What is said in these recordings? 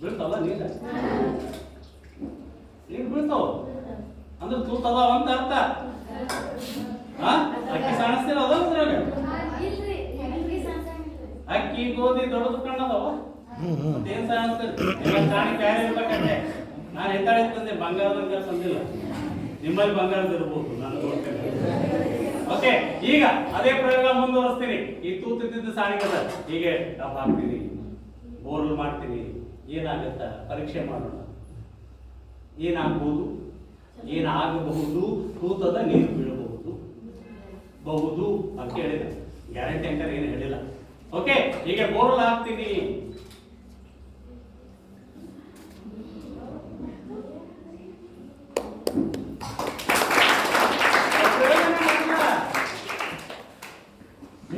ಬೀಳ್ತಾವಲ್ಲ ನೀರು ನೀರು ಬೀಳ್ತಾವ ಅಂದ್ರೆ ತೂತದ ಅಂತ ಅರ್ಥ. ಅಕ್ಕಿ ಸಾಣಿಸ್ತೀರ ಅದ ಅದ್ರಾಗ ಅಕ್ಕಿ ಗೋಧಿ ದೊಡ್ಡದು ಕಣ್ಣದವ ಏನ್ ಸಾಣಿಸ್ತೀರಿ ಸಾಣಿ ಕ್ಯಾರಿ ಇರ್ಬೇಕಂತೆ. ನಾನು ಎತ್ತಾಡಿಸ್ತಂದೆ ಬಂಗಾರದಂಗ ತಂದಿಲ್ಲ, ನಿಮ್ಮಲ್ಲಿ ಬಂಗಾರದ ಇರ್ಬೋದು ನಾನು ನೋಡ್ತೇನೆ. ಓಕೆ, ಈಗ ಅದೇ ಪ್ರಯೋಗ ಮುಂದುವರಿಸ್ತೀನಿ. ಈ ತೂತಿದ್ದ ಸಾಣಿಗದ ಹೀಗೆ ಡಬ್ ಹಾಕ್ತೀನಿ, ಬೋರ್ಲ್ ಮಾಡ್ತೀನಿ, ಏನಾಗತ್ತ ಪರೀಕ್ಷೆ ಮಾಡೋಣ. ಏನಾಗ್ಬೋದು, ಏನಾಗಬಹುದು, ತೂತದ ನೀರು ಬೀಳಬಹುದು ಬಹುದು ಅಂತ ಹೇಳಿದೆ. ಗ್ಯಾರಂಟಿ ಅಂಕರ್ ಏನು ಹೇಳಿಲ್ಲ. ಓಕೆ, ಹೀಗೆ ಬೋರ್ಲ್ ಹಾಕ್ತೀನಿ.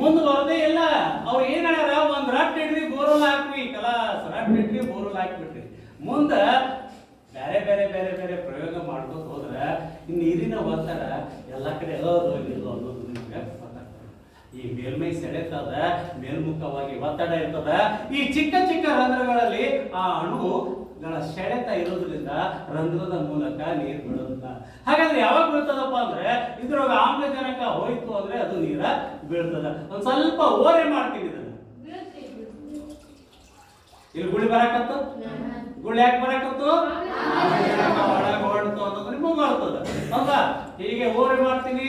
ಮುಂದೆ ಬರದೇ ಇಲ್ಲ. ಅವ್ರು ಏನ್ ಹೇಳ್ಯಾರ, ಒಂದ್ ರಟ್ ಇಡ್ರಿ ಬೋರ್ವೆಲ್ ಹಾಕ್ರಿ, ಕಲಾಸ್ ರಟ್ ಇಡ್ರಿ ಬೋರ್ವೆಲ್ ಹಾಕ್ಬಿಟ್ರಿ. ಮುಂದ ಬೇರೆ ಬೇರೆ ಬೇರೆ ಬೇರೆ ಪ್ರಯೋಗ ಮಾಡ್ಕೋತ ಹೋದ್ರೆ ನೀರಿನ ಒತ್ತಡ ಎಲ್ಲ ಕಡೆ ಅದು ಇಲ್ಲೋ ಅನ್ನೋದು ನಿಮ್ಗೆ ಗೊತ್ತಾಗ್ತದೆ. ಈ ಮೇಲ್ಮೈ ಸೆಳೆತದ, ಮೇಲ್ಮುಖವಾಗಿ ಒತ್ತಡ ಇರ್ತದ. ಈ ಚಿಕ್ಕ ಚಿಕ್ಕ ರಂಧ್ರಗಳಲ್ಲಿ ಆ ಅಣುಗಳ ಸೆಳೆತ ಇರೋದ್ರಿಂದ ರಂಧ್ರದ ಮೂಲಕ ನೀರು ಬೀಳುತ್ತ. ಹಾಗಾದ್ರೆ ಯಾವಾಗ ಬೀಳ್ತದಪ್ಪ ಅಂದ್ರೆ ಇದ್ರೊಳಗೆ ಆಮ್ಲಜನಕ ಹೋಯ್ತು ಅಂದ್ರೆ ಅದು ನೀರ ಬೀಳ್ತದ. ಒಂದ್ ಸ್ವಲ್ಪ ಓರೆ ಮಾಡ್ತೀನಿ ಇದನ್ನ. ಇಲ್ಲಿ ಗುಳಿ ಬರಾಕತ್ತು, ಗುಳಿ ಯಾಕೆ ಬರಾಕತ್ತು, ಆಮ್ಲಜನಕ ಒಳಗೆ ಹೊರಡ್ತು ಅನ್ನೋದು ನಿಮಗೆ ಬರ್ತದ ಹೌದಾ. ಹೀಗೆ ಓರೆ ಮಾಡ್ತೀನಿ.